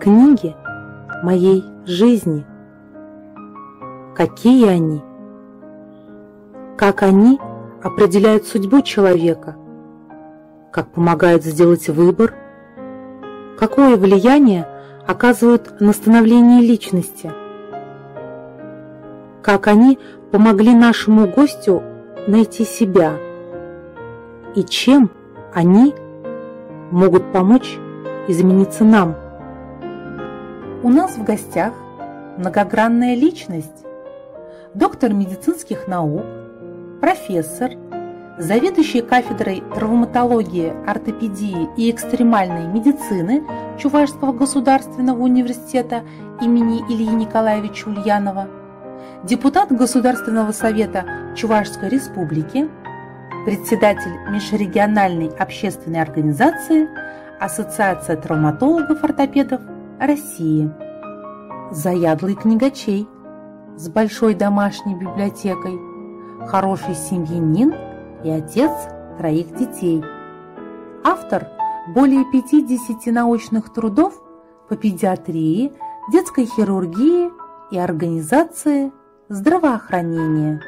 книги моей жизни. Какие они? Как они определяют судьбу человека? Как помогают сделать выбор? Какое влияние оказывают на становление личности? Как они помогли нашему гостю найти себя? И чем они могут помочь измениться нам? У нас в гостях многогранная личность, доктор медицинских наук, профессор, заведующий кафедрой травматологии, ортопедии и экстремальной медицины Чувашского государственного университета имени Ильи Николаевича Ульянова, депутат Государственного совета Чувашской республики, председатель межрегиональной общественной организации Ассоциация травматологов-ортопедов России, заядлый книгачей с большой домашней библиотекой, хороший семьянин и отец 3 детей, автор более 50 научных трудов по педиатрии, детской хирургии и организации здравоохранения.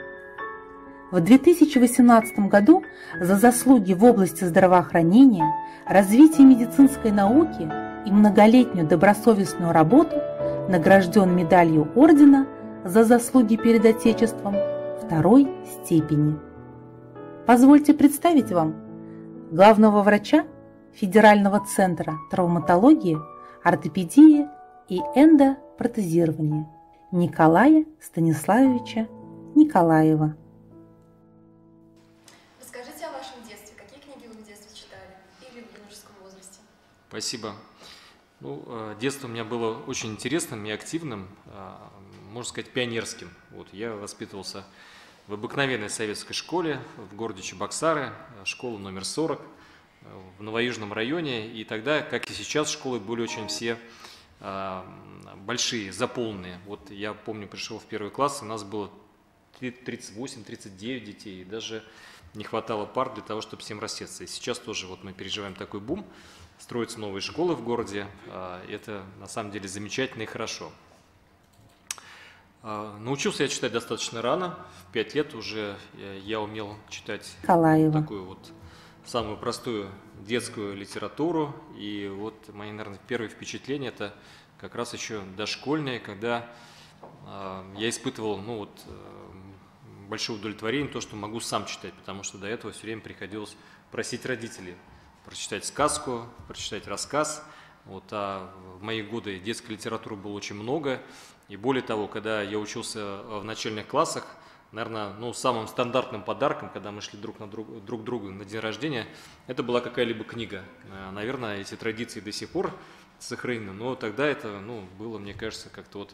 В 2018 году за заслуги в области здравоохранения, развития медицинской науки и многолетнюю добросовестную работу награжден медалью ордена за заслуги перед Отечеством 2-й степени. Позвольте представить вам главного врача Федерального центра травматологии, ортопедии и эндопротезирования Николая Станиславовича Николаева. Расскажите о вашем детстве. Какие книги вы в детстве читали или в юношеском возрасте? Спасибо. Детство у меня было очень интересным и активным, можно сказать, пионерским. Я воспитывался в обыкновенной советской школе в городе Чебоксары, школа номер 40 в Новоюжном районе. И тогда, как и сейчас, школы были очень все большие, заполненные. Я помню, пришел в 1 класс, у нас было 38-39 детей, и даже не хватало пар для того, чтобы всем рассеться. И сейчас тоже мы переживаем такой бум. Строятся новые школы в городе. Это на самом деле замечательно и хорошо. Научился я читать достаточно рано. В 5 лет уже я умел читать такую самую простую детскую литературу. И мои, наверное, первые впечатления — это как раз еще дошкольные, когда я испытывал большое удовлетворение, то, что могу сам читать, потому что до этого все время приходилось просить родителей прочитать сказку, прочитать рассказ. А в мои годы детской литературы было очень много. И более того, когда я учился в начальных классах, наверное, самым стандартным подарком, когда мы шли друг к другу на день рождения, это была какая-либо книга. Наверное, эти традиции до сих пор сохранены, но тогда это было, мне кажется, как-то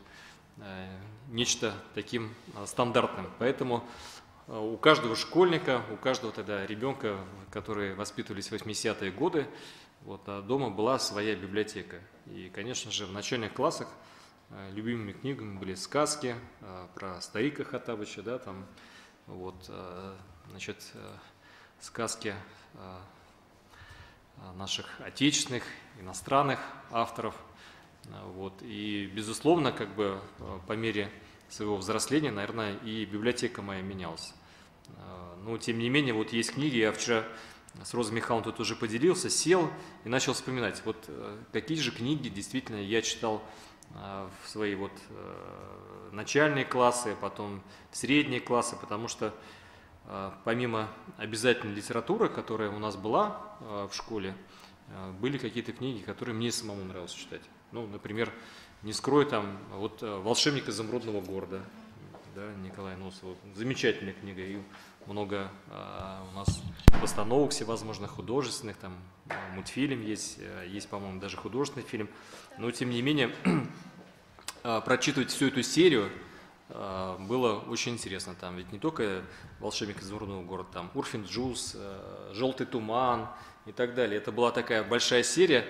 нечто таким стандартным. Поэтому у каждого школьника, у каждого тогда ребенка, которые воспитывались в 80-е годы, дома была своя библиотека. И, конечно же, в начальных классах любимыми книгами были сказки про старика Хоттабыча, сказки наших отечественных, иностранных авторов. И, безусловно, по мере своего взросления, наверное, и библиотека моя менялась. Но, тем не менее, есть книги, я вчера с Розой Михайловной тут уже поделился, сел и начал вспоминать, какие же книги действительно я читал в свои начальные классы, потом в средние классы, потому что помимо обязательной литературы, которая у нас была в школе, были какие-то книги, которые мне самому нравилось читать. Например, не скрою, «Волшебник изумрудного города», Николая Носова, замечательная книга, и много у нас постановок всевозможных художественных, мультфильм есть, по-моему, даже художественный фильм, но тем не менее прочитывать всю эту серию было очень интересно. Там ведь не только «Волшебник изумрудного города», «Урфин Джюс», «Желтый туман» и так далее. Это была такая большая серия.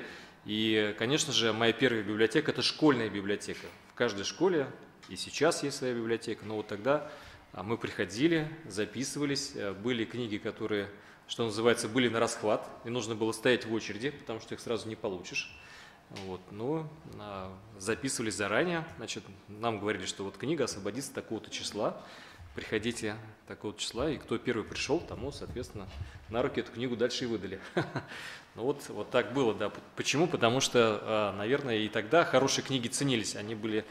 И, конечно же, моя первая библиотека – это школьная библиотека. В каждой школе и сейчас есть своя библиотека, но тогда мы приходили, записывались, были книги, которые, что называется, были на расхват, и нужно было стоять в очереди, потому что их сразу не получишь. Вот, но записывались заранее, значит, нам говорили, что вот книга освободится такого-то числа, приходите такого числа, и кто первый пришел, тому, соответственно, на руки эту книгу дальше и выдали. Ну вот так было, да. Почему? Потому что, наверное, и тогда хорошие книги ценились, они были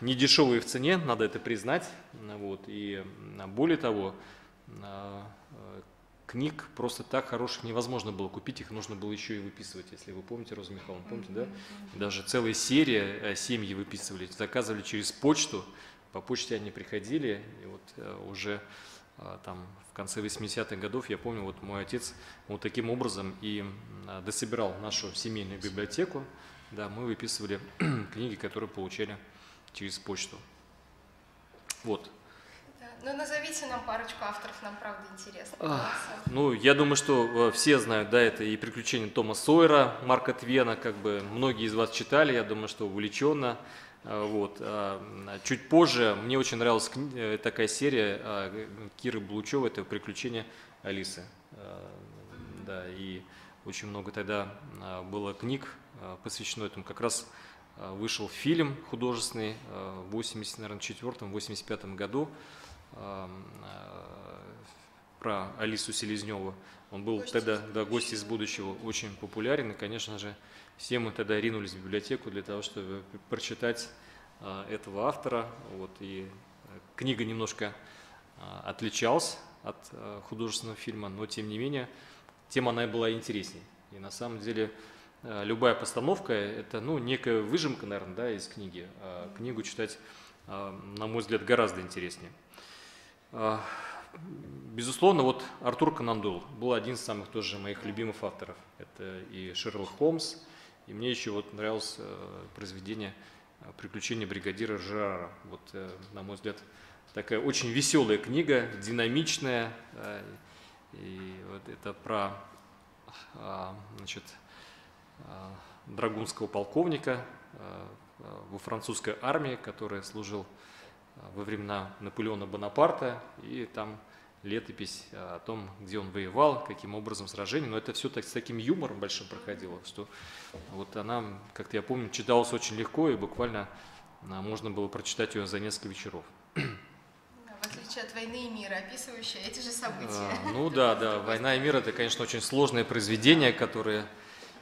не дешевые в цене, надо это признать. Вот. И более того, книг просто так хороших невозможно было купить, их нужно было еще и выписывать, если вы помните, Роза Михайловна, помните, да? Даже целые серии семьи выписывали, заказывали через почту, по почте они приходили, и вот уже там в конце 80-х годов, я помню, вот мой отец вот таким образом и дособирал нашу семейную библиотеку, да, мы выписывали книги, которые получали через почту. Вот. Ну, назовите нам парочку авторов, нам правда интересно. Ну, я думаю, что все знают, да, это и «Приключения Тома Сойера», Марка Твена, как бы многие из вас читали, я думаю, что увлеченно. Вот. Чуть позже мне очень нравилась такая серия Киры Блучевой, это «Приключения Алисы». Да, и очень много тогда было книг, посвящено этому. Как раз вышел фильм художественный в 84-85 году про Алису Селезневу. Он был тогда, да, «Гость из будущего», очень популярен, и, конечно же, все мы тогда ринулись в библиотеку для того, чтобы прочитать этого автора. Вот, и книга немножко отличалась от художественного фильма, но тем не менее тема она была интересней. И на самом деле любая постановка – это, ну, некая выжимка, наверное, да, из книги. А книгу читать, на мой взгляд, гораздо интереснее. Безусловно, вот Артур Конан Дойл был один из самых тоже моих любимых авторов. Это и Шерлок Холмс, и мне еще вот нравилось произведение «Приключения бригадира Жерара». Вот, на мой взгляд, такая очень веселая книга, динамичная. И вот это про, значит, драгунского полковника во французской армии, который служил во времена Наполеона Бонапарта, и там летопись о том, где он воевал, каким образом сражение, но это все так, с таким юмором большим проходило, что вот она, как-то я помню, читалась очень легко, и буквально можно было прочитать ее за несколько вечеров. В отличие от «Войны и мира», описывающие эти же события. Ну да, да, «Война и мир» — это, конечно, очень сложное произведение, которое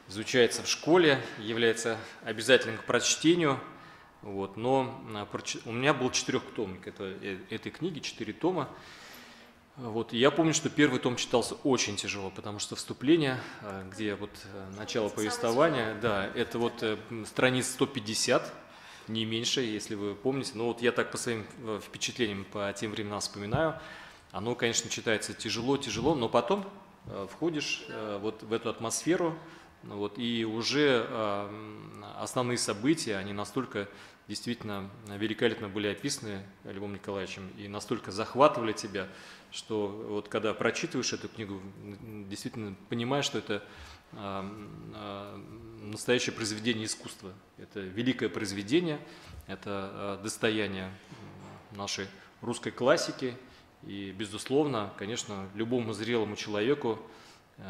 изучается в школе, является обязательным к прочтению. Вот, но у меня был 4-томник этой книги, 4 тома. Вот, и я помню, что первый том читался очень тяжело, потому что вступление, где вот начало повествования, да, это вот страниц 150, не меньше, если вы помните. Но вот я так по своим впечатлениям по тем временам вспоминаю, оно, конечно, читается тяжело, но потом входишь вот в эту атмосферу, вот, и уже основные события, они настолько действительно великолепно были описаны Львом Николаевичем и настолько захватывали тебя, что вот когда прочитываешь эту книгу, действительно понимаешь, что это настоящее произведение искусства. Это великое произведение, это достояние нашей русской классики. И, безусловно, конечно, любому зрелому человеку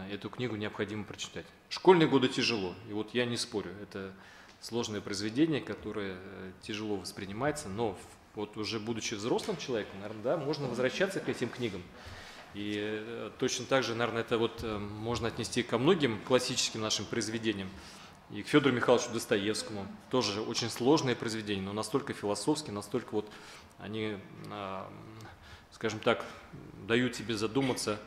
эту книгу необходимо прочитать. Школьные годы тяжело, и вот я не спорю, это сложное произведение, которое тяжело воспринимается, но вот уже будучи взрослым человеком, наверное, да, можно возвращаться к этим книгам. И точно так же, наверное, это вот можно отнести ко многим классическим нашим произведениям. И к Федору Михайловичу Достоевскому, тоже очень сложные произведения, но настолько философские, настолько вот они, скажем так, дают тебе задуматься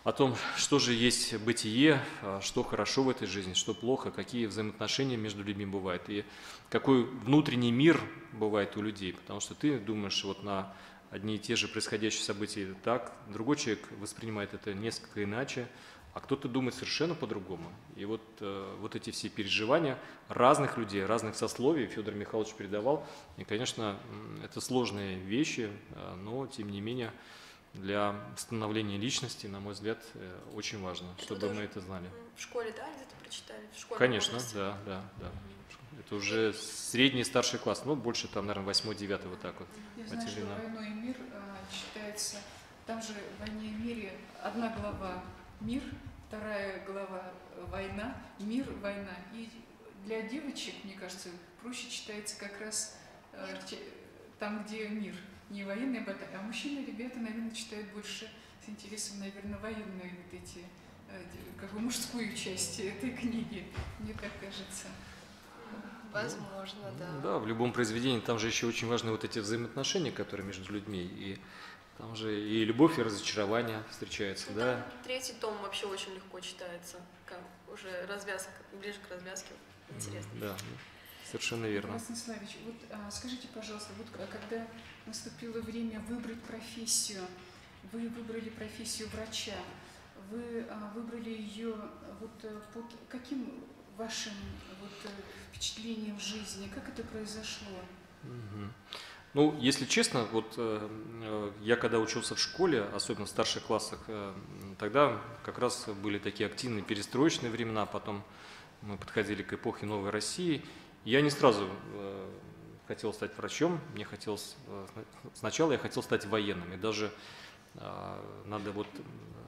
о том, что же есть бытие, что хорошо в этой жизни, что плохо, какие взаимоотношения между людьми бывают, и какой внутренний мир бывает у людей. Потому что ты думаешь вот на одни и те же происходящие события так, другой человек воспринимает это несколько иначе, а кто-то думает совершенно по-другому. И вот эти все переживания разных людей, разных сословий Федор Михайлович передавал. И, конечно, это сложные вещи, но, тем не менее, для становления личности, на мой взгляд, очень важно, чтобы мы это знали. В школе, да, где-то прочитали? В школе, конечно, да. Это уже средний, старший класс, ну, больше там, наверное, 8-9, вот так вот. Я знаю, что «Война и мир» читается, там же в «Войне и мире» одна глава «Мир», вторая глава «Война», «Мир», «Война», и для девочек, мне кажется, проще читается как раз там, где мир, не военные баталии, а мужчины, ребята, наверное, читают больше с интересом, наверное, военные вот эти, как бы мужскую часть этой книги, мне так кажется. Возможно, да. Да, в любом произведении там же еще очень важны вот эти взаимоотношения, которые между людьми, и там же и любовь, и разочарование встречаются, Ну, да. там третий том вообще очень легко читается, как уже развязка, ближе к развязке. Интересно. Да, совершенно верно. Ростиславич, вот скажите, пожалуйста, вот когда наступило время выбрать профессию, вы выбрали профессию врача, вы выбрали ее вот под каким вашим вот впечатлением в жизни, как это произошло? Ну, если честно, вот я когда учился в школе, особенно в старших классах, тогда как раз были такие активные перестроечные времена, потом мы подходили к эпохе Новой России. Я не сразу хотел стать врачом, мне хотелось, сначала я хотел стать военным, и даже надо вот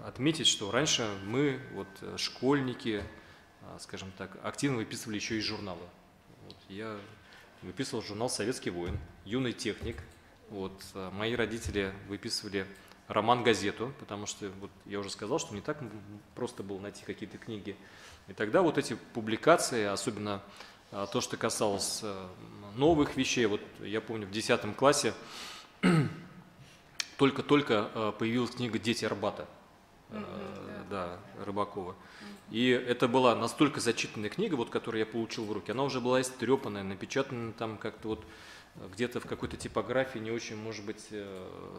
отметить, что раньше мы, вот школьники, скажем так, активно выписывали еще и журналы. Вот, я выписывал журнал «Советский воин», «Юный техник». Вот, мои родители выписывали роман-газету, потому что вот, я уже сказал, что не так просто было найти какие-то книги. И тогда вот эти публикации, особенно то, что касалось новых вещей, вот я помню, в 10 классе только-только появилась книга «Дети Арбата», да, Рыбакова. И это была настолько зачитанная книга, вот, которую я получил в руки. Она уже была истрепанная, напечатана там как-то вот где-то в какой-то типографии, не очень, может быть,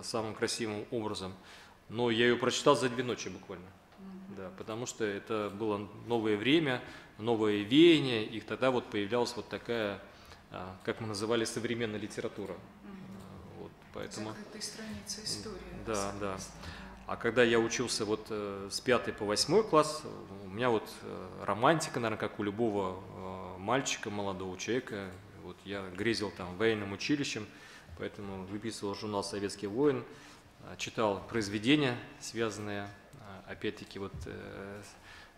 самым красивым образом. Но я ее прочитал за 2 ночи буквально. Да, потому что это было новое время, новое веяние, и тогда вот появлялась вот такая, как мы называли, современная литература. Вот, поэтому... Закрытые страницы истории. Да, да. А когда я учился вот с 5 по 8 класс, у меня вот романтика, наверное, как у любого мальчика, молодого человека. Вот я грезил там военным училищем, поэтому выписывал журнал «Советский воин», читал произведения, связанные, опять-таки, вот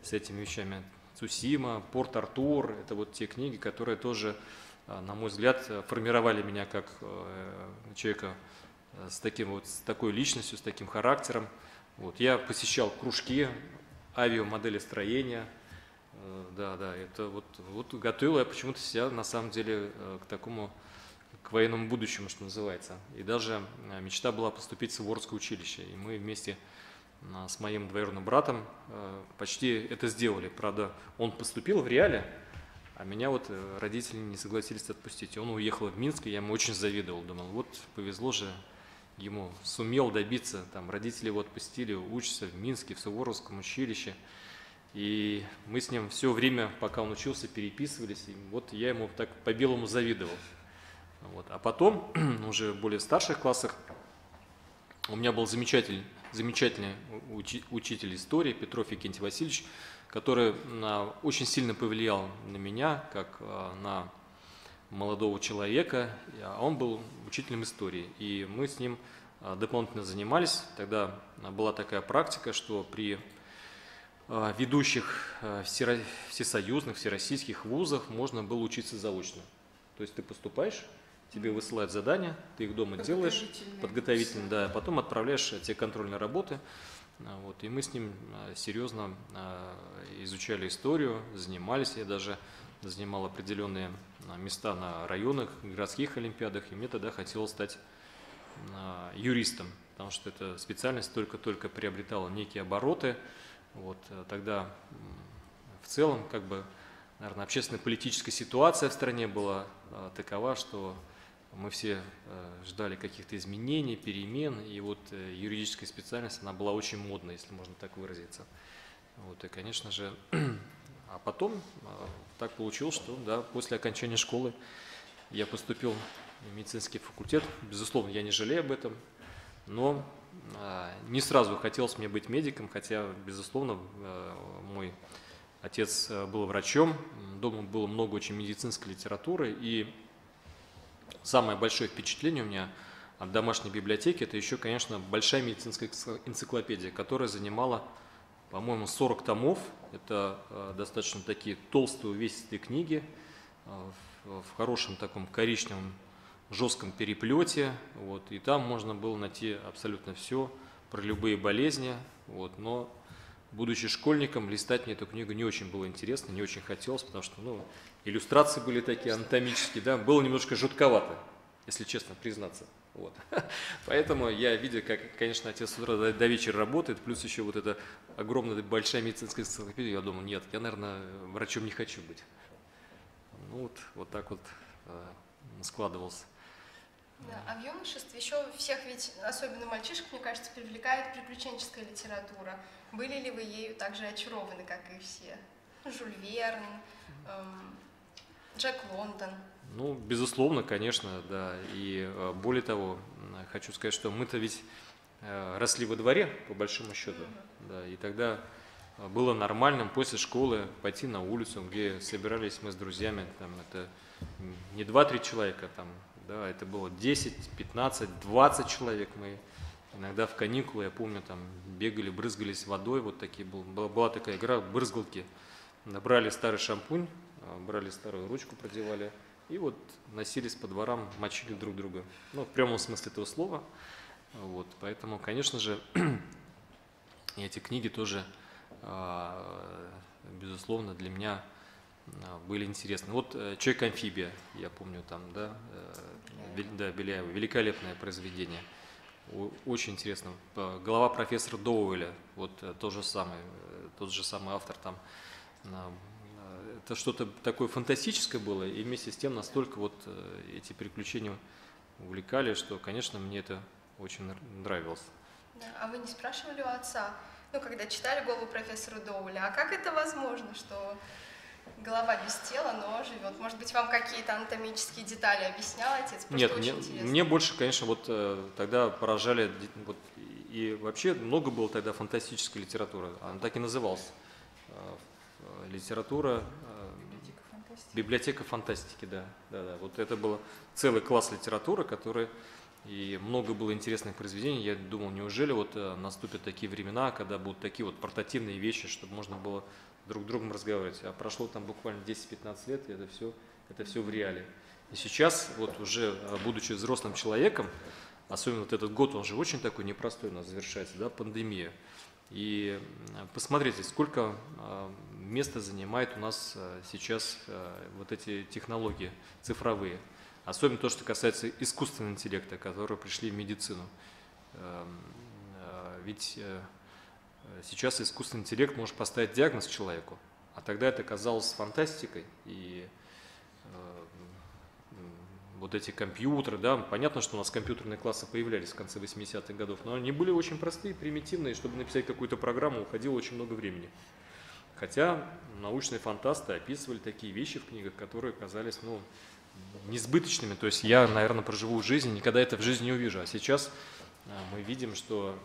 с этими вещами. «Цусима», «Порт-Артур» – это вот те книги, которые тоже, на мой взгляд, формировали меня как человека с такой личностью, с таким характером. Вот. Я посещал кружки авиамоделестроения. Да, это вот готовил я почему-то себя, на самом деле, к военному будущему, что называется. И даже мечта была поступить в Суворовское училище. И мы вместе с моим двоюродным братом почти это сделали. Правда, он поступил в Реале, а меня вот родители не согласились отпустить. И он уехал в Минск, и я ему очень завидовал. Думал, вот повезло же ему, сумел добиться. Там родители его отпустили, учится в Минске, в Суворовском училище. И мы с ним все время, пока он учился, переписывались. И вот я ему так по-белому завидовал. Вот. А потом, уже в более старших классах, у меня был замечательный учитель истории Петров Викентий Васильевич, который очень сильно повлиял на меня, как на молодого человека. А он был учителем истории, и мы с ним дополнительно занимались. Тогда была такая практика, что при ведущих всесоюзных, всероссийских вузах можно было учиться заочно. То есть ты поступаешь, тебе высылают задания, ты их дома делаешь, подготовительно, да, потом отправляешь те контрольные работы. Вот, и мы с ним серьезно изучали историю, занимались. Я даже занимал определенные места на районных, городских олимпиадах, и мне тогда хотелось стать юристом, потому что эта специальность только-только приобретала некие обороты. Вот, тогда в целом, как бы, наверное, общественно-политическая ситуация в стране была такова, что мы все ждали каких-то изменений, перемен, и вот юридическая специальность, она была очень модной, если можно так выразиться. Вот, и, конечно же, а потом так получилось, что да, после окончания школы я поступил в медицинский факультет. Безусловно, я не жалею об этом, но не сразу хотелось мне быть медиком, хотя, безусловно, мой отец был врачом, дома было много очень медицинской литературы, и самое большое впечатление у меня от домашней библиотеки – это еще, конечно, большая медицинская энциклопедия, которая занимала, по-моему, 40 томов. Это достаточно такие толстые, увесистые книги. в хорошем таком коричневом жестком переплете, вот, и там можно было найти абсолютно все про любые болезни, вот, но будучи школьником, листать мне эту книгу не очень было интересно, не очень хотелось, потому что, ну, иллюстрации были такие анатомические, да, было немножко жутковато, если честно признаться. Вот. Поэтому я, видя, как, конечно, отец с утра до вечера работает, плюс еще вот эта огромная большая медицинская энциклопедия, я думал, нет, я, наверное, врачом не хочу быть. Ну вот так вот складывался. Да, а в юношестве еще всех ведь, особенно мальчишек, мне кажется, привлекает приключенческая литература. Были ли вы ею так же очарованы, как и все? Жюль Верн, Джек Лондон. Ну, безусловно, конечно, да. И более того, хочу сказать, что мы-то ведь росли во дворе, по большому счету. Да, и тогда было нормальным после школы пойти на улицу, где собирались мы с друзьями. Там, это не 2-3 человека, там, да, это было 10, 15, 20 человек. Мы иногда в каникулы, я помню, там бегали, брызгались водой. Вот такие была такая игра, брызгалки. Набрали старый шампунь, брали старую ручку, продевали. И вот носились по дворам, мочили друг друга. Ну, в прямом смысле этого слова. Вот, поэтому, конечно же, эти книги тоже, безусловно, для меня были интересны. Вот «Человек-амфибия», я помню там, да, Беляева, великолепное произведение. Очень интересно. «Голова профессора Доуэля», вот тот же самый автор там. Это что-то такое фантастическое было, и вместе с тем настолько вот эти приключения увлекали, что, конечно, мне это очень нравилось. Да, а вы не спрашивали у отца, ну, когда читали «Голову профессора Доуэля», а как это возможно, что голова без тела, но живет? Может быть, вам какие-то анатомические детали объяснял отец? Нет, мне больше, конечно, вот тогда поражали, вот, и вообще много было тогда фантастической литературы, она так и называлась. Литература, библиотека фантастики, да. Вот это был целый класс литературы, который, и много было интересных произведений. Я думал, неужели вот наступят такие времена, когда будут такие вот портативные вещи, чтобы можно было друг с другом разговаривать. А прошло там буквально 10-15 лет, и это все в реале. И сейчас, вот уже будучи взрослым человеком, особенно вот этот год, он же очень такой непростой у нас завершается, да, пандемия. И посмотрите, сколько места занимает у нас сейчас вот эти технологии цифровые. Особенно то, что касается искусственного интеллекта, которые пришли в медицину. Ведь сейчас искусственный интеллект может поставить диагноз человеку, а тогда это казалось фантастикой. И вот эти компьютеры, да, понятно, что у нас компьютерные классы появлялись в конце 80-х годов, но они были очень простые, примитивные, чтобы написать какую-то программу, уходило очень много времени. Хотя научные фантасты описывали такие вещи в книгах, которые казались, ну, несбыточными. То есть я, наверное, проживу жизнь, никогда это в жизни не увижу. А сейчас мы видим, что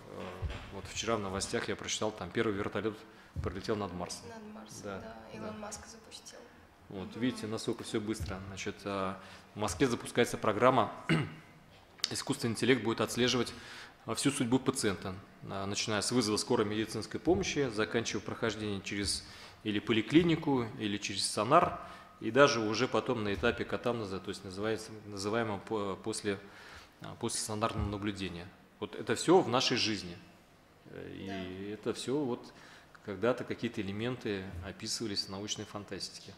вот вчера в новостях я прочитал, там первый вертолет пролетел над Марсом. Над Марсом, да. Илон Маск запустил. Вот, видите, насколько все быстро. Значит, в Москве запускается программа, искусственный интеллект будет отслеживать всю судьбу пациента, начиная с вызова скорой медицинской помощи, заканчивая прохождение через или поликлинику, или через стационар, и даже уже потом на этапе катамнеза, то есть называемого после стационарного наблюдения. Вот это все в нашей жизни. И это все вот когда-то какие-то элементы описывались в научной фантастике.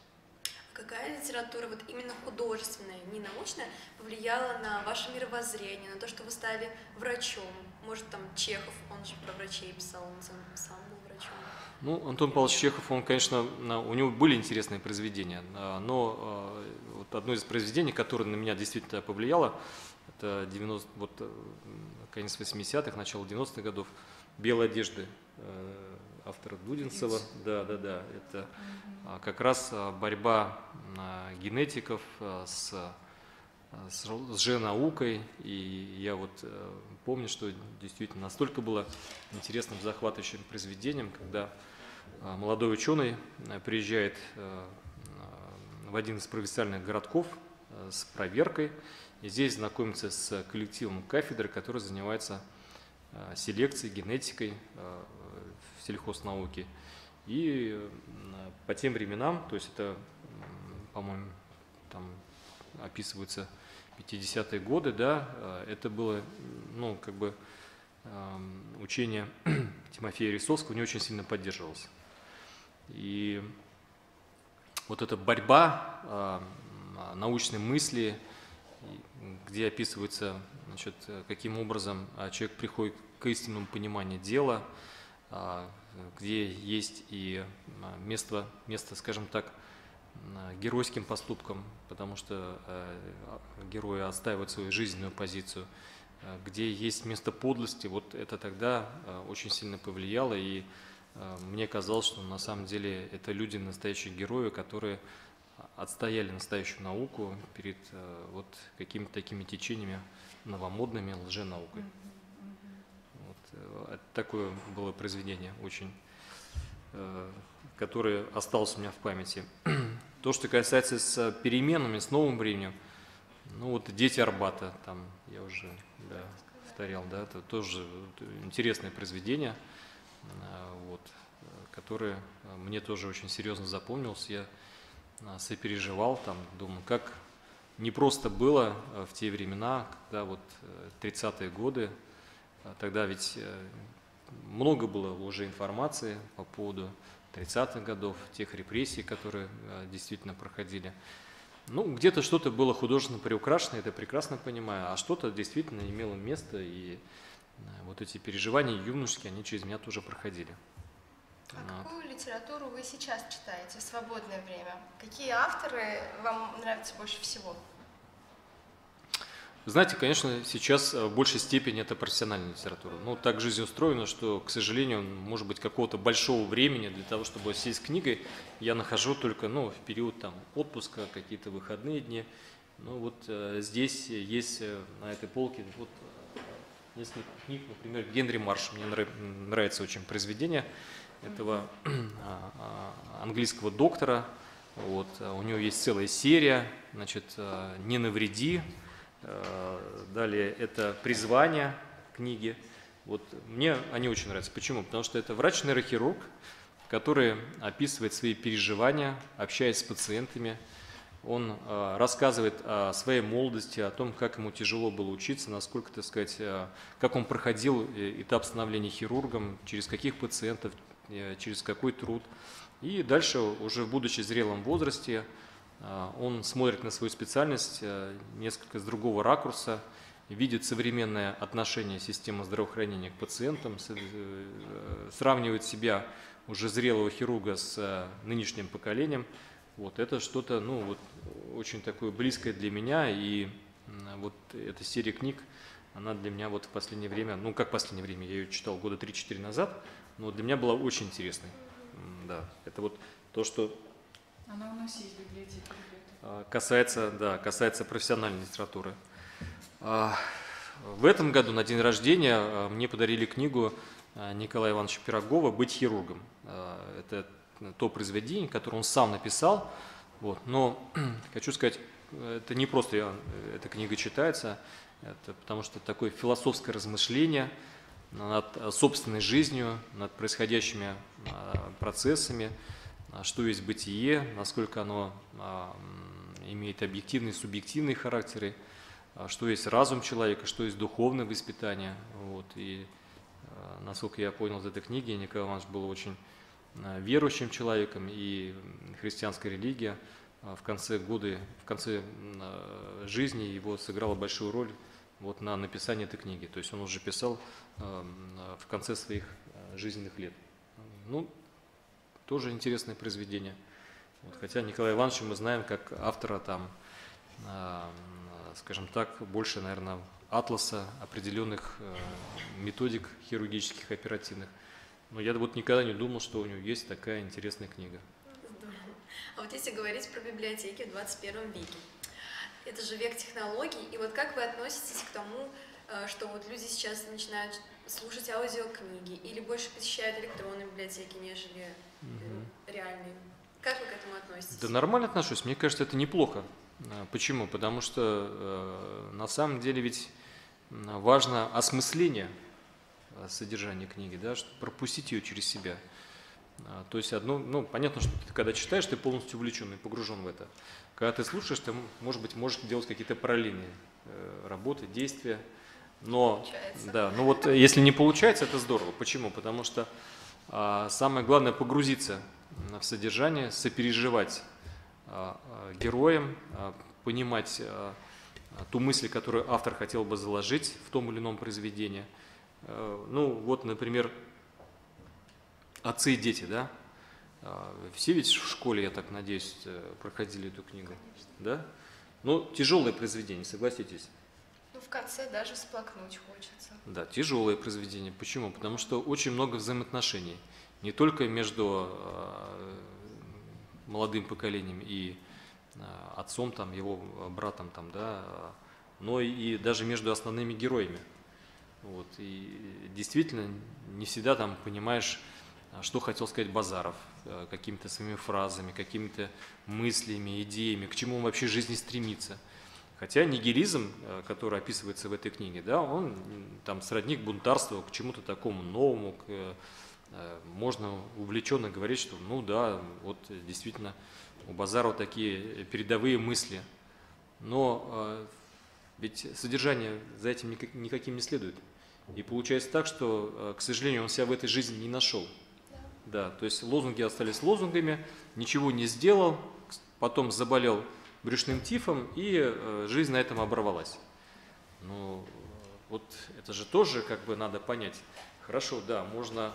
Какая литература, вот именно художественная, не научная, повлияла на ваше мировоззрение, на то, что вы стали врачом? Может, там Чехов, он же про врачей писал, он сам был врачом. Ну, Антон Павлович Чехов, он, конечно, у него были интересные произведения, но вот одно из произведений, которое на меня действительно повлияло, это конец 80-х, начало 90-х годов, «Белые одежды» автора Дудинцева. Да, это как раз борьба генетиков с лженаукой. И я вот помню, что действительно настолько было интересным, захватывающим произведением, когда молодой ученый приезжает в один из провинциальных городков с проверкой, и здесь знакомится с коллективом кафедры, который занимается селекцией, генетикой в сельхознауке. И по тем временам, то есть это, по-моему, там описываются 50-е годы, да, это было, ну, как бы учение Тимофея Рисовского не очень сильно поддерживалось. И вот эта борьба научной мысли, где описывается, значит, каким образом человек приходит к истинному пониманию дела, где есть и место, скажем так, геройским поступкам, потому что герои отстаивают свою жизненную позицию, где есть место подлости, вот это тогда очень сильно повлияло, и мне казалось, что на самом деле это люди, настоящие герои, которые отстояли настоящую науку перед вот какими-то такими течениями новомодными, лженаукой. Вот, такое было произведение очень, которое осталось у меня в памяти. То, что касается с переменами, с новым временем, ну вот «Дети Арбата», там я уже повторял, да, это тоже интересное произведение, вот, которое мне тоже очень серьезно запомнилось. Я сопереживал, там, думаю, как непросто было в те времена, когда вот 30-е годы, тогда ведь много было уже информации по поводу 30-х годов, тех репрессий, которые действительно проходили. Ну, где-то что-то было художественно приукрашено, это прекрасно понимаю, а что-то действительно имело место, и вот эти переживания юношеские, они через меня тоже проходили. А какую литературу вы сейчас читаете в свободное время? Какие авторы вам нравятся больше всего? Знаете, конечно, сейчас в большей степени это профессиональная литература. Ну, так жизнь устроена, что, к сожалению, может быть, какого-то большого времени для того, чтобы сесть с книгой, я нахожу только, ну, в период там отпуска, какие-то выходные дни. Ну, вот здесь есть на этой полке вот несколько книг, например, Генри Марш. Мне нравится очень произведение этого английского доктора. Вот, у него есть целая серия, значит, «Не навреди». Далее это «Призвание» книги. Вот мне они очень нравятся. Почему? Потому что это врач-нейрохирург, который описывает свои переживания, общаясь с пациентами. Он рассказывает о своей молодости, о том, как ему тяжело было учиться, насколько, так сказать, как он проходил этап становления хирургом, через каких пациентов, через какой труд. И дальше, уже будучи в зрелом возрасте, он смотрит на свою специальность несколько с другого ракурса, видит современное отношение системы здравоохранения к пациентам, сравнивает себя, уже зрелого хирурга, с нынешним поколением. Вот это что-то, ну, вот, очень такое близкое для меня, и вот эта серия книг, она для меня вот в последнее время, ну как в последнее время, я ее читал года 3-4 назад, но для меня была очень интересной. Да, это вот то, что она у нас есть в библиотеке. касается профессиональной литературы. В этом году на день рождения мне подарили книгу Николая Ивановича Пирогова «Быть хирургом». Это то произведение, которое он сам написал. Вот. Но хочу сказать, это не просто эта книга читается, это потому что такое философское размышление над собственной жизнью, над происходящими процессами, что есть бытие, насколько оно имеет объективные и субъективные характеры, что есть разум человека, что есть духовное воспитание. Вот. И насколько я понял из этой книги, Николай Иванович был очень верующим человеком, и христианская религия в конце жизни его сыграла большую роль вот на написании этой книги. То есть он уже писал в конце своих жизненных лет. Ну, тоже интересное произведение. Вот, хотя Николая Ивановича мы знаем как автора там, скажем так, больше, наверное, атласа определенных методик хирургических, оперативных. Но я вот никогда не думал, что у него есть такая интересная книга. Здорово. А вот если говорить про библиотеки в 21 веке, это же век технологий, и вот как вы относитесь к тому, что вот люди сейчас начинают слушать аудиокниги или больше посещают электронные библиотеки, нежели реальные? Как вы к этому относитесь? Да нормально отношусь, мне кажется, это неплохо. Почему? Потому что на самом деле ведь важно осмысление содержания книги, да, чтобы пропустить ее через себя. То есть ну, понятно, что ты, когда читаешь, ты полностью увлечен и погружен в это. Когда ты слушаешь, ты, может быть, можешь делать какие-то параллельные работы, действия. Но, да, но вот если не получается, это здорово. Почему? Потому что самое главное погрузиться в содержание, сопереживать героям, понимать ту мысль, которую автор хотел бы заложить в том или ином произведении. Ну вот, например, «Отцы и дети», да? Все ведь в школе, я так надеюсь, проходили эту книгу, да? Ну, тяжелое произведение, согласитесь. Ну, в конце даже всплакнуть хочется. Да, тяжелое произведение. Почему? Потому что очень много взаимоотношений. Не только между молодым поколением и отцом, там, его братом, там, да, но и даже между основными героями. Вот. И действительно, не всегда там понимаешь, что хотел сказать Базаров, какими-то своими фразами, какими-то мыслями, идеями, к чему он вообще в жизни стремится. Хотя нигилизм, который описывается в этой книге, да, он там сродни к бунтарству, к чему-то такому новому, можно увлеченно говорить, что ну да, вот действительно у Базарова такие передовые мысли. Но ведь содержание за этим никаким не следует. И получается так, что, к сожалению, он себя в этой жизни не нашел. Да, то есть лозунги остались лозунгами, ничего не сделал, потом заболел брюшным тифом, и жизнь на этом оборвалась. Ну, вот это же тоже как бы надо понять. Хорошо, да, можно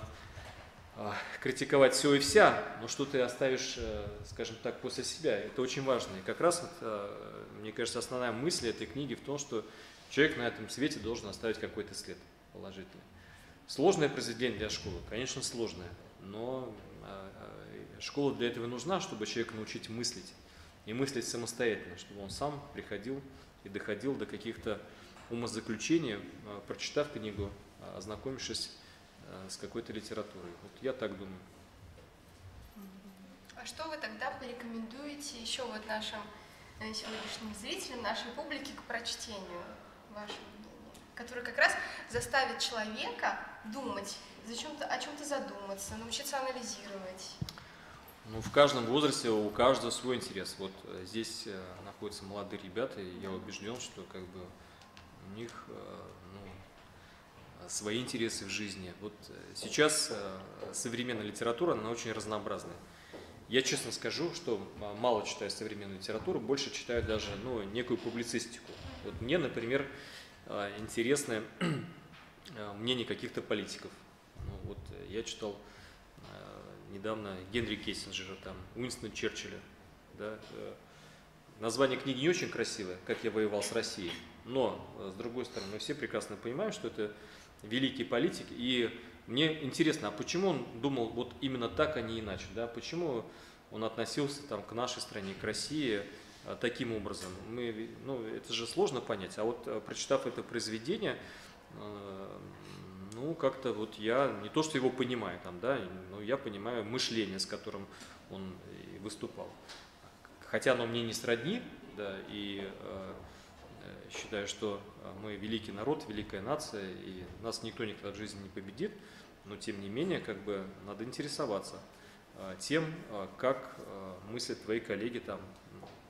критиковать все и вся, но что ты оставишь, скажем так, после себя, это очень важно. И как раз, мне кажется, основная мысль этой книги в том, что человек на этом свете должен оставить какой-то след положительный. Сложное произведение для школы, конечно, сложное, но школа для этого нужна, чтобы человека научить мыслить. И мыслить самостоятельно, чтобы он сам приходил и доходил до каких-то умозаключений, прочитав книгу, ознакомившись с какой-то литературой. Вот я так думаю. А что вы тогда порекомендуете еще вот нашим сегодняшним зрителям, нашей публике к прочтению, ваше мнение, которое как раз заставит человека думать, о чем-то задуматься, научиться анализировать? Ну, в каждом возрасте у каждого свой интерес. Вот здесь находятся молодые ребята, и я убежден, что как бы у них свои интересы в жизни. Вот сейчас современная литература, она очень разнообразная. Я честно скажу, что мало читаю современную литературу, больше читаю даже некую публицистику. Вот мне, например, интересно мнение каких-то политиков. Ну, вот я читал недавно Генри Киссинджера, там, Уинстона Черчилля. Да? Название книги не очень красивое, «Как я воевал с Россией», но, с другой стороны, мы все прекрасно понимаем, что это великий политик, и мне интересно, а почему он думал вот именно так, а не иначе, да? Почему он относился там, к нашей стране, к России таким образом? Это же сложно понять, а вот прочитав это произведение, как-то вот я не то, что его понимаю, там, да, но я понимаю мышление, с которым он выступал. Хотя оно мне не сродни, да, и считаю, что мы великий народ, великая нация, и нас никто никогда в жизни не победит, но тем не менее, как бы, надо интересоваться тем, как мыслят твои коллеги там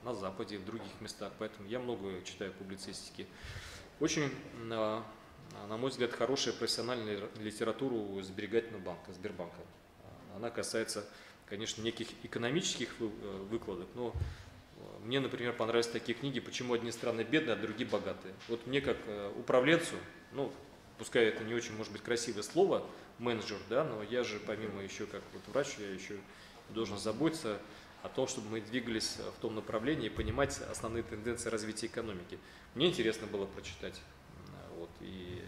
на Западе, в других местах. Поэтому я много читаю публицистики. Очень, на мой взгляд, хорошая профессиональная литература у Сберегательного банка, Сбербанка. Она касается, конечно, неких экономических выкладок, но мне, например, понравились такие книги «Почему одни страны бедные, а другие богатые». Вот мне, как управленцу, пускай это не очень, может быть, красивое слово, менеджер, да, но я же, помимо еще как вот врач, я еще должен заботиться о том, чтобы мы двигались в том направлении и понимать основные тенденции развития экономики. Мне интересно было прочитать. Вот, и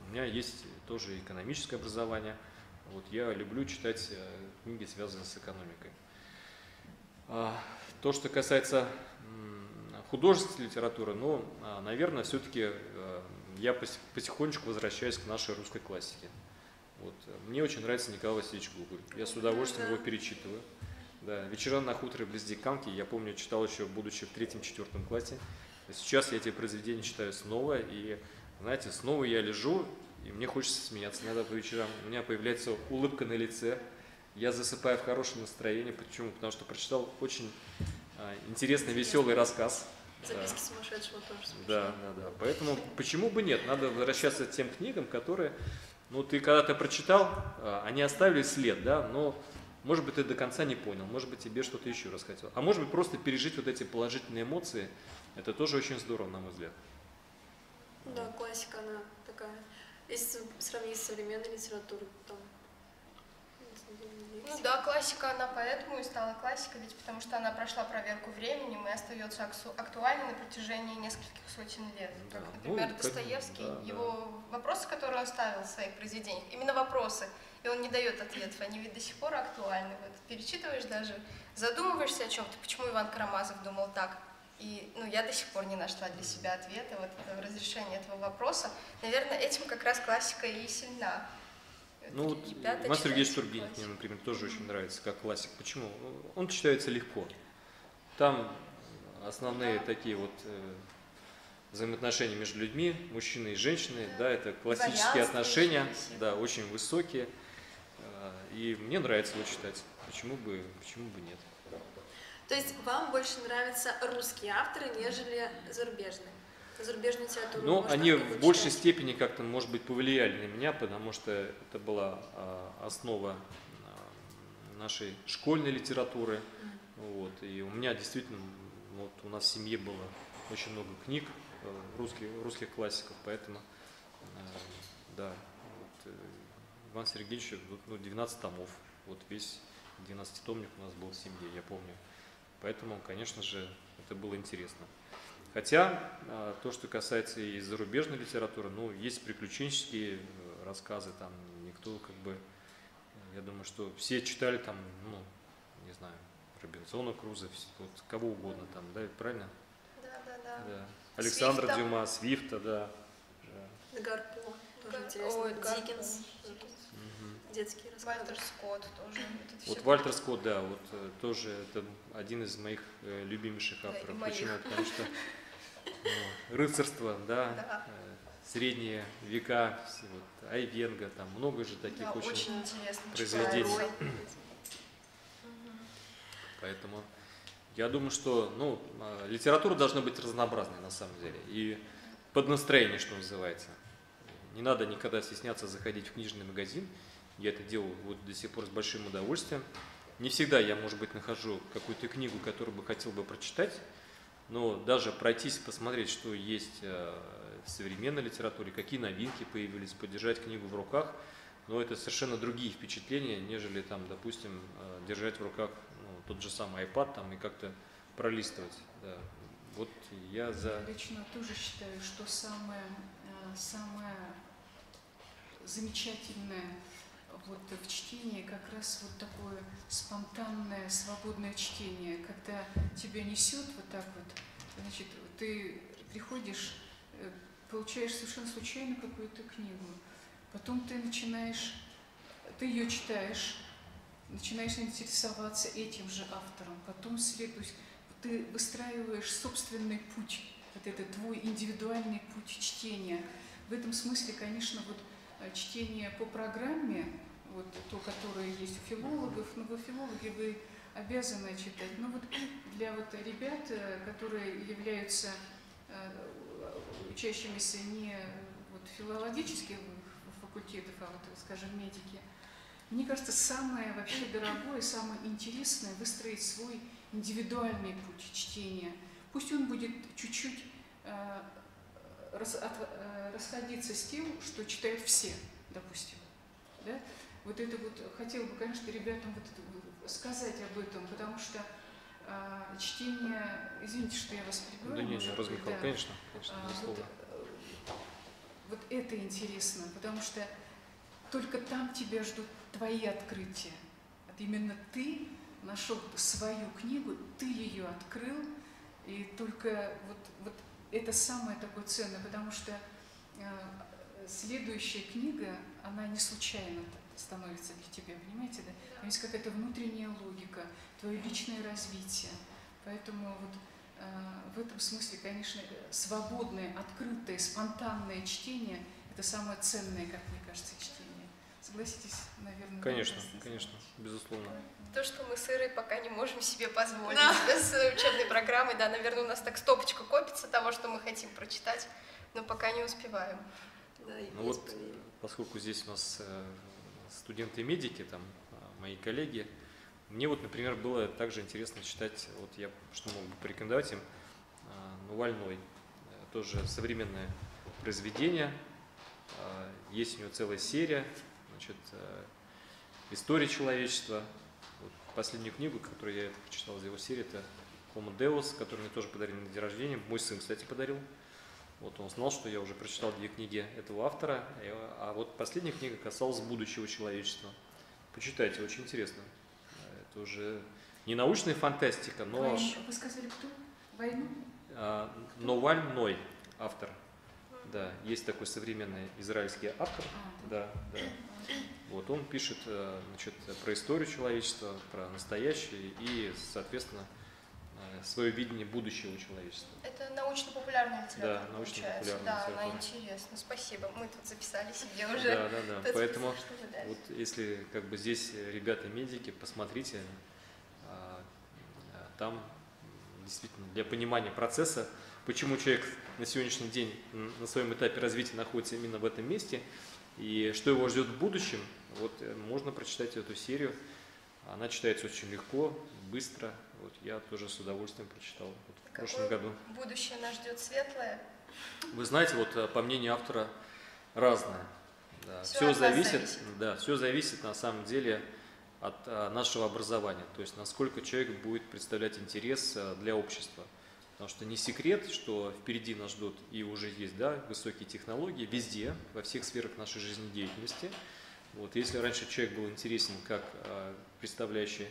у меня есть тоже экономическое образование. Вот, я люблю читать книги, связанные с экономикой. То, что касается художественной литературы, наверное, все-таки я потихонечку возвращаюсь к нашей русской классике. Вот. Мне очень нравится Николай Васильевич Гоголь. Я с удовольствием его перечитываю. Да, «Вечера на хуторе близ Диканьки» я помню, читал еще, будучи в 3-4 классе. Сейчас я эти произведения читаю снова, и, знаете, снова я лежу, и мне хочется смеяться иногда по вечерам. У меня появляется улыбка на лице, я засыпаю в хорошем настроении. Почему? Потому что прочитал очень интересный, веселый рассказ. Записки сумасшедшего тоже смешно. Да. Поэтому почему бы нет? Надо возвращаться к тем книгам, которые, ну, ты когда-то прочитал, они оставили след, да, но, может быть, ты до конца не понял, может быть, тебе что-то еще раз хотел. А может быть, просто пережить вот эти положительные эмоции, это тоже очень здорово, на мой взгляд. Да, классика, она такая. Если сравнить с современной литературой, там... Ну да, классика, она поэтому и стала классикой, ведь потому что она прошла проверку временем и остается актуальной на протяжении нескольких сотен лет. Да. Как, например, Ну, Достоевский, да. его вопросы, которые он ставил в своих произведениях, именно вопросы, и он не дает ответов, они ведь до сих пор актуальны. Вот, перечитываешь даже, задумываешься о чем-то, почему Иван Карамазов думал так. И я до сих пор не нашла для себя ответа, вот разрешение этого вопроса. Наверное, этим как раз классика и сильна. Ну вот Иван Сергеевич Тургенев мне, например, тоже очень нравится как классик. Почему? Он читается легко. Там основные такие вот взаимоотношения между людьми, мужчиной и женщиной, да, это классические отношения, да, очень высокие. И мне нравится его читать. Почему бы нет? То есть вам больше нравятся русские авторы, нежели зарубежные? Зарубежную литературу? Ну, они в большей степени как-то, может быть, повлияли на меня, потому что это была основа нашей школьной литературы. Вот, и у меня действительно, вот у нас в семье было очень много книг русских классиков, поэтому, да, вот, Иван Сергеевич, 12 томов, вот весь 12-томник у нас был в семье, я помню. Поэтому, конечно же, это было интересно. Хотя, то, что касается и зарубежной литературы, ну, есть приключенческие рассказы, там, никто, как бы, я думаю, что все читали, там, ну, не знаю, Робинзона Крузо, вот, кого угодно, там, да, правильно? Да. Александра Дюма, Свифта, да. Гарпо, тоже интересно, Диккенс, детские рассказы. Вальтер Скотт тоже. Вот Вальтер Скотт, да, вот тоже это один из моих любимейших авторов. Да, почему? Потому что рыцарство, да, средние века, вот, Айвенго, там много же таких очень произведений. Поэтому я думаю, что литература должна быть разнообразной на самом деле. И под настроение, что называется. Не надо никогда стесняться заходить в книжный магазин. Я это делаю вот до сих пор с большим удовольствием. Не всегда я, может быть, нахожу какую-то книгу, которую бы хотел бы прочитать, но даже пройтись, посмотреть, что есть в современной литературе, какие новинки появились, подержать книгу в руках, но это совершенно другие впечатления, нежели, там, допустим, держать в руках тот же самый iPad там, и как-то пролистывать. Да. Вот я за... Лично тоже считаю, что самое замечательное вот в чтении как раз вот такое спонтанное, свободное чтение, когда тебя несет вот так вот, значит, ты приходишь, получаешь совершенно случайно какую-то книгу, потом ты ее читаешь, начинаешь интересоваться этим же автором, потом ты выстраиваешь собственный путь, вот это твой индивидуальный путь чтения. В этом смысле, конечно, вот чтение по программе, вот то, которое есть у филологов, вы филологи, вы обязаны читать. Но вот для вот ребят, которые являются учащимися не вот филологических факультетов, а вот, скажем, медики, мне кажется, самое вообще дорогое, самое интересное — выстроить свой индивидуальный путь чтения. Пусть он будет чуть-чуть расходиться с тем, что читают все, допустим. Да? Вот это вот хотела бы, конечно, ребятам вот сказать об этом, потому что чтение, извините, что я вас перебиваю. Да нет, Розмихал, да. Конечно, вот это интересно, потому что только там тебя ждут твои открытия. Вот именно ты нашел свою книгу, ты ее открыл, и только вот это самое такое ценное, потому что следующая книга, она не случайно становится для тебя, понимаете, да? Там есть какая-то внутренняя логика, твое личное развитие. Поэтому вот в этом смысле, конечно, свободное, открытое, спонтанное чтение — это самое ценное, как мне кажется, чтение. Согласитесь, наверное. Конечно, да, конечно, безусловно. То, что мы сыры пока не можем себе позволить Да. без учебной программы, да, наверное, у нас так стопочка копится того, что мы хотим прочитать, но пока не успеваем. Да, и Ну есть вот, поверье. поскольку здесь у нас студенты-медики, там, мои коллеги, мне вот, например, было также интересно читать, вот я что мог бы порекомендовать им, Навальной, тоже современное произведение, есть у него целая серия, значит, «История человечества». Вот последнюю книгу, которую я прочитал из его серии, это «Homo Deus», которую мне тоже подарили на день рождения, мой сын, кстати, подарил. Вот он знал, что я уже прочитал 2 книги этого автора, а вот последняя книга касалась будущего человечества. Почитайте, очень интересно. Это уже не научная фантастика, но... Вы сказали, кто? Войну? Навальной автор. Да, есть такой современный израильский автор. Да, да. Вот он пишет, значит, про историю человечества, про настоящее и, соответственно, свое видение будущего человечества. Это научно-популярная литература, Да, получается. научно-популярная Да, литература. она интересна. Спасибо. Мы тут записали себе Да, уже. да, да. Тут Поэтому список, чтобы дальше. вот если как бы здесь ребята-медики, посмотрите, там действительно для понимания процесса, почему человек на сегодняшний день на своем этапе развития находится именно в этом месте и что его ждет в будущем, вот можно прочитать эту серию. Она читается очень легко, быстро. Вот я тоже с удовольствием прочитал в прошлом году. Будущее нас ждет светлое. Вы знаете, вот по мнению автора разное. Да, Всё все от нас зависит, зависит. да, все зависит на самом деле от нашего образования, то есть насколько человек будет представлять интерес для общества. Потому что не секрет, что впереди нас ждут и уже есть, да, высокие технологии везде, во всех сферах нашей жизнедеятельности. Вот, если раньше человек был интересен как представляющий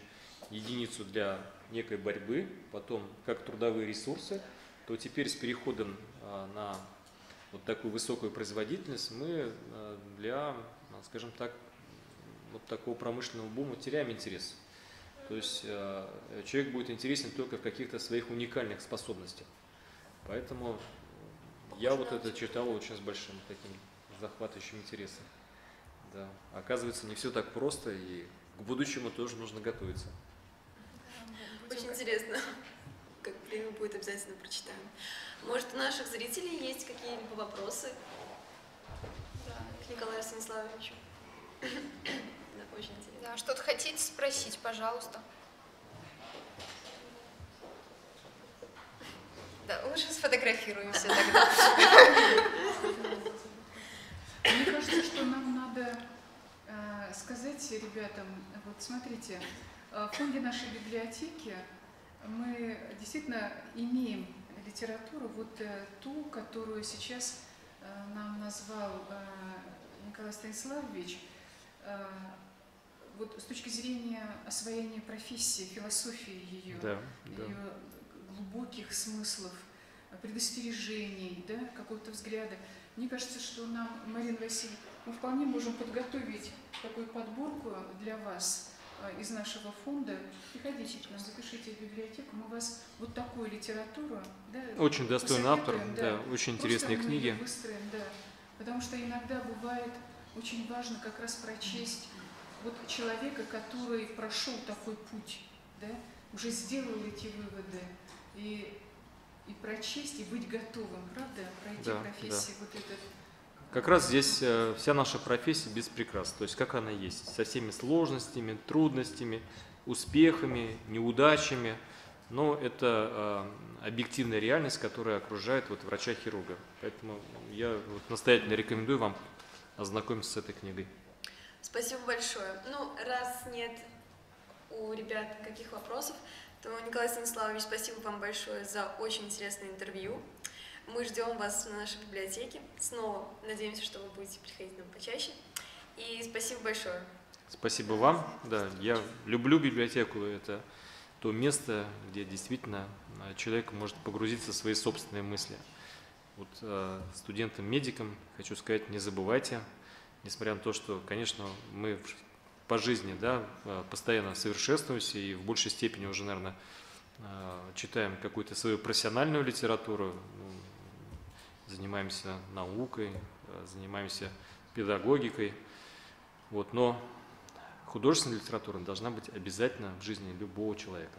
единицу для некой борьбы, потом как трудовые ресурсы, то теперь с переходом на вот такую высокую производительность мы для, скажем так, вот такого промышленного бума теряем интерес. То есть человек будет интересен только в каких-то своих уникальных способностях. Поэтому я вот это читал очень с большим таким захватывающим интересом. Да. Оказывается, не все так просто, и к будущему тоже нужно готовиться. Очень интересно. Как время будет, обязательно прочитаем. Может, у наших зрителей есть какие-либо вопросы к Николаю Станиславовичу? Да, очень интересно. Да, что-то хотите спросить, пожалуйста. Да, лучше сфотографируемся тогда. Мне кажется, что нам надо сказать ребятам, вот смотрите, в фонде нашей библиотеки мы действительно имеем литературу, вот ту, которую сейчас нам назвал Николай Станиславович, вот с точки зрения освоения профессии, философии ее, Да, ее глубоких смыслов, предостережений, да, какого-то взгляда. Мне кажется, что нам, Марина Васильевна, мы вполне можем подготовить такую подборку для вас из нашего фонда. Приходите к нам, запишите в библиотеку, мы вас вот такую литературу, да, очень достойный автор, посоветуем, да, очень интересные просто мы книги. её выстроим, да. Потому что иногда бывает очень важно как раз прочесть вот человека, который прошел такой путь, да, уже сделал эти выводы, и прочесть, и быть готовым, правда, пройти Да, профессию вот этот. Как раз здесь вся наша профессия без прикрас, то есть как она есть, со всеми сложностями, трудностями, успехами, неудачами, но это объективная реальность, которая окружает вот врача-хирурга. Поэтому я вот настоятельно рекомендую вам ознакомиться с этой книгой. Спасибо большое. Ну, раз нет у ребят каких вопросов, то, Николай Станиславович, спасибо вам большое за очень интересное интервью. Мы ждем вас на нашей библиотеке. Снова надеемся, что вы будете приходить нам почаще. И спасибо большое. Спасибо вам. Да, я люблю библиотеку. Это то место, где действительно человек может погрузиться в свои собственные мысли. Вот студентам-медикам хочу сказать, не забывайте, несмотря на то, что, конечно, мы по жизни, да, постоянно совершенствуемся и в большей степени уже, наверное, читаем какую-то свою профессиональную литературу, занимаемся наукой, занимаемся педагогикой. Вот, но художественная литература должна быть обязательно в жизни любого человека.